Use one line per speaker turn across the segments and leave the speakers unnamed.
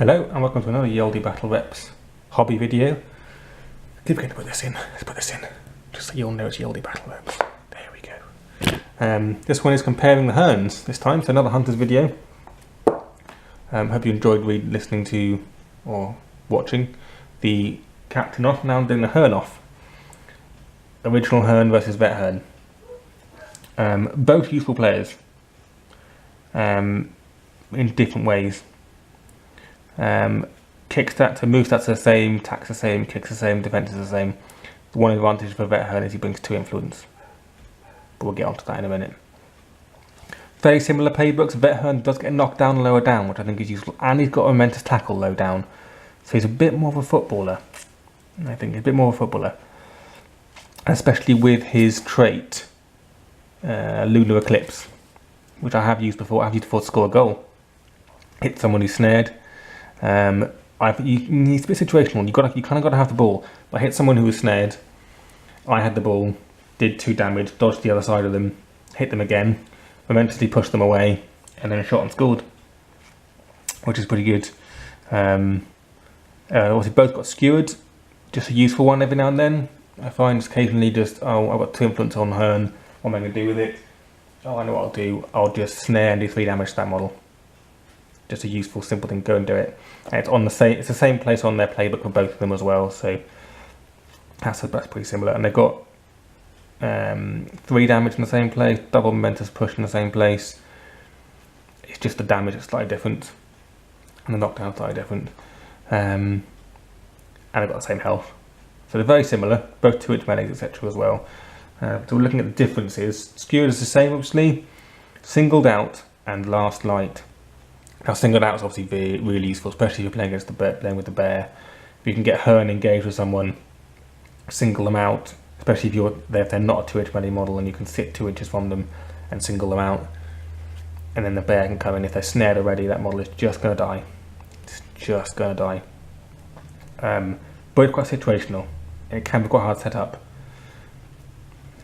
Hello and welcome to another Yoldi Battle Reps hobby video. Keep going to put this in. Let's put this in, just so you'll know it's Yoldi Battle Reps. There we go. This one is comparing the Hearnes this time, so another Hunters video. Hope you enjoyed listening to or watching the Captain off. Now I'm doing the Hearne off. Original Hearne versus Vet Hearne. Both useful players in different ways. Kick stats and move stats are the same, attacks the same, kicks the same, defense is the same. The one advantage for Vet Hearne is he brings 2 influence, but we'll get onto that in a minute. Very similar playbooks. Vet Hearne does get knocked down lower down, which I think is useful, and he's got a momentous tackle low down, so he's a bit more of a footballer. I think he's a bit more of a footballer, especially with his trait Lunar Eclipse, which I have used before. I've used before to score a goal. Hit someone who's snared. It's a bit situational. You kind of got to have the ball. I hit someone who was snared. I had the ball, did 2 damage, dodged the other side of them, hit them again, momentously pushed them away, and then a shot and scored, which is pretty good. Obviously both got skewered, just a useful one every now and then. I find occasionally just, I've got 2 influence on Hearne, what am I going to do with it? Oh, I know what I'll do. I'll just snare and do 3 damage to that model. Just a useful, simple thing. Go and do it. And it's on the same. It's the same place on their playbook for both of them as well. So that's pretty similar. And they've got 3 damage in the same place, double momentous push in the same place. It's just the damage is slightly different, and the knockdown slightly different. And they've got the same health. So they're very similar. Both 2-inch melees, etc. as well. So we're looking at the differences. Skewered is the same, obviously. Singled out and last light. Now, singled out is obviously really useful, especially if you're playing against playing with the bear. If you can get Hearne engaged with someone, single them out, especially if they're not a 2-inch melee model, and you can sit 2 inches from them and single them out. And then the bear can come in. If they're snared already, that model is just going to die. It's just going to die. Both quite situational. It can be quite hard to set up.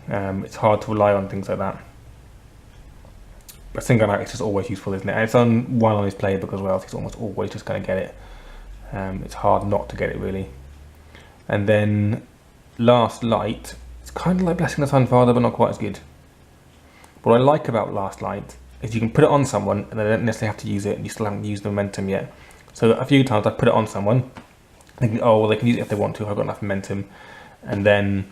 It's hard to rely on things like that. But single out is just always useful, isn't it? And it's on his playbook as well, so he's almost always just going to get it. It's hard not to get it, really. And then Last Light, it's kind of like Blessing the Sun Father, but not quite as good. What I like about Last Light is you can put it on someone and they don't necessarily have to use it, and you still haven't used the momentum yet. So a few times I've put it on someone, thinking, oh, well, they can use it if they want to, if I've got enough momentum. And then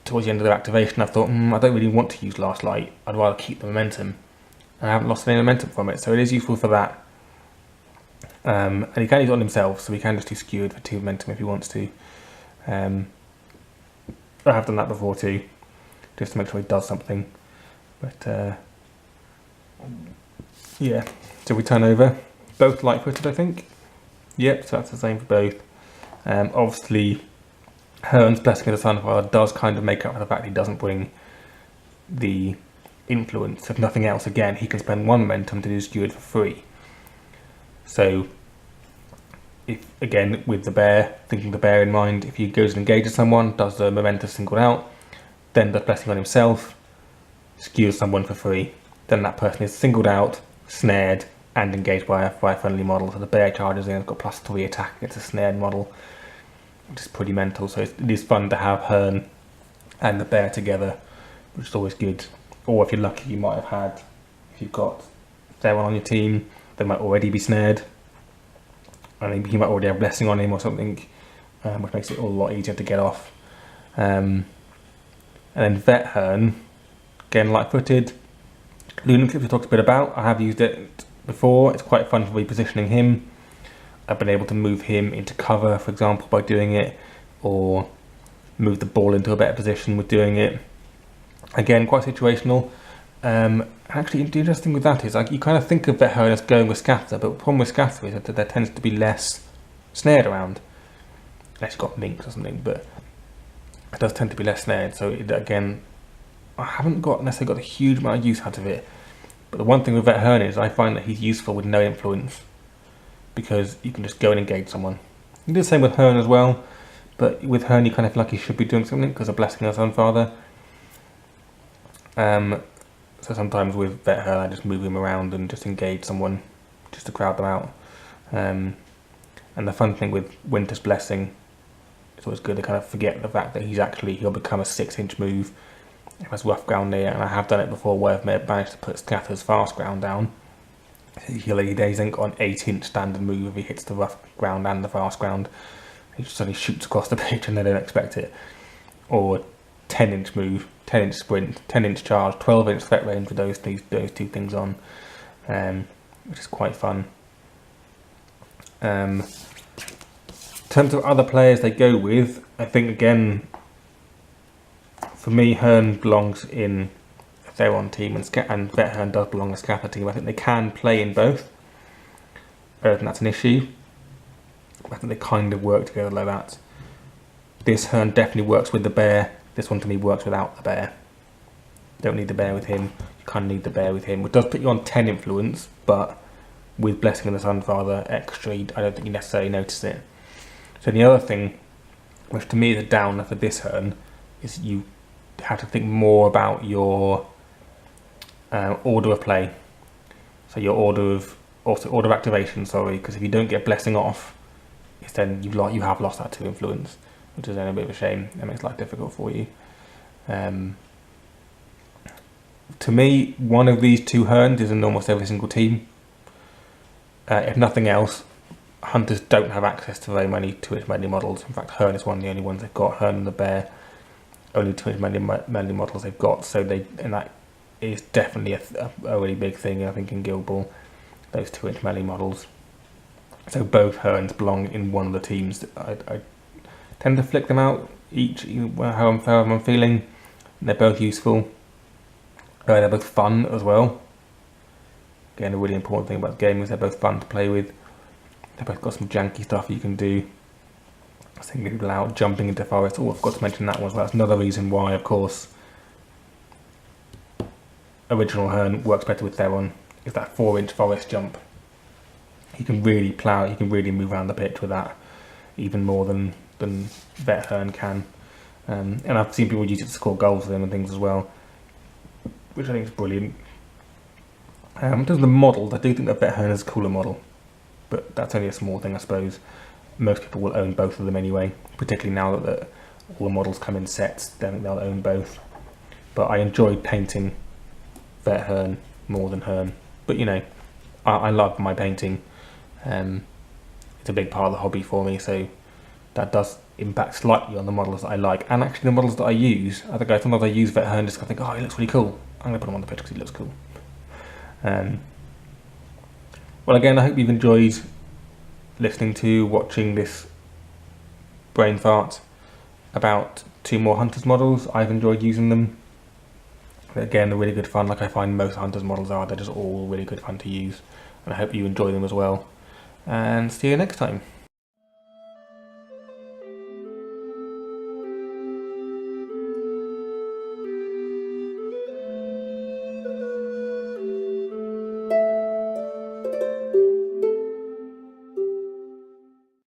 towards the end of their activation, I thought, I don't really want to use Last Light. I'd rather keep the momentum. And I haven't lost any momentum from it, so it is useful for that. And he can use it on himself, so he can just do skewered for 2 momentum if he wants to. I have done that before too, just to make sure he does something. But yeah, so we turn over. Both light-footed, I think. Yep, so that's the same for both. Obviously, Hearne's Blessing of the Sun Father does kind of make up for the fact he doesn't bring the influence. If nothing else, again, he can spend 1 momentum to do skewered for free. So, if again, with the bear, thinking the bear in mind, if he goes and engages someone, does the momentum singled out, then does Blessing on himself, skews someone for free, then that person is singled out, snared, and engaged by a friendly model. So the bear charges in, it's got +3 attack against a snared model, which is pretty mental. So it is fun to have Hearne and the bear together, which is always good. Or if you're lucky, you might have had, if you've got someone on your team, they might already be snared, and he might already have Blessing on him or something, which makes it all a lot easier to get off. And then Vet Hearne, again light-footed. Lunar Eclipse we talked a bit about. I have used it before. It's quite fun for repositioning him. I've been able to move him into cover, for example, by doing it, or move the ball into a better position with doing it. Again, quite situational. Actually, the interesting with that is, like, you kind of think of Vet Hearne as going with Scatter, but the problem with Scatter is that there tends to be less snared around. Unless you've got Minx or something, but it does tend to be less snared. So again, I haven't necessarily got a huge amount of use out of it. But the one thing with Vet Hearne is I find that he's useful with no influence, because you can just go and engage someone. You do the same with Hearne as well, but with Hearne you kind of feel like he should be doing something because of Blessing of the Sun Father. So sometimes with Vet Hearne I just move him around and just engage someone just to crowd them out. And the fun thing with Winter's Blessing, it's always good to kind of forget the fact that he'll become a 6-inch move if there's rough ground near, and I have done it before where I've managed to put Scatter's fast ground down. He's then got an 8-inch standard move if he hits the rough ground and the fast ground. He just suddenly shoots across the pitch and they don't expect it. Or 10-inch move, 10-inch sprint, 10-inch charge, 12-inch threat range with those two things on, which is quite fun. In terms of other players they go with, I think again, for me, Hearne belongs in a Theron team and Vet Hearne does belong in a Scather team. I think they can play in both. I don't think that's an issue. I think they kind of work together like that. This Hearne definitely works with the bear. This one to me works without the bear. Don't need the bear with him. You kind of need the bear with him, which does put you on 10 influence, but with Blessing of the Sunfather extra, I don't think you necessarily notice it. So the other thing, which to me is a downer for this Hearne, is you have to think more about your order of play. So your order of activation, because if you don't get Blessing off, it's then you have lost that 2 influence, which is then a bit of a shame. That makes life difficult for you. To me, one of these 2 Hearnes is in almost every single team. If nothing else, Hunters don't have access to very many 2-inch melee models. In fact, Hearne is one of the only ones they've got. Hearne and the bear, only 2-inch melee models they've got. So that is definitely a really big thing, I think, in Guild Ball, those 2-inch melee models. So both Hearnes belong in one of the teams. I tend to flick them out each, however I'm feeling. They're both useful. They're both fun as well. Again, a really important thing about the game is they're both fun to play with. They've both got some janky stuff you can do. Singling people out, jumping into forest. Oh, I forgot to mention that one as well. That's another reason why, of course, original Hearne works better with Theron, is that 4-inch forest jump. You can really plough, you can really move around the pitch with that, even more than Vet Hearne can. And I've seen people use it to score goals for them and things as well, which I think is brilliant. In terms of the models, I do think that Vet Hearne is a cooler model, but that's only a small thing, I suppose. Most people will own both of them anyway, particularly now that all the models come in sets. I think they'll own both. But I enjoy painting Vet Hearne more than Hearne. But you know, I love my painting. It's a big part of the hobby for me, so that does impact slightly on the models that I like. And actually the models that I use, I think sometimes I use Vet Hearne just to think, oh, he looks really cool. I'm going to put him on the pitch because he looks cool. Well, again, I hope you've enjoyed listening to, watching this brain fart about 2 more Hunters models. I've enjoyed using them. Again, they're really good fun, like I find most Hunters models are. They're just all really good fun to use. And I hope you enjoy them as well. And see you next time.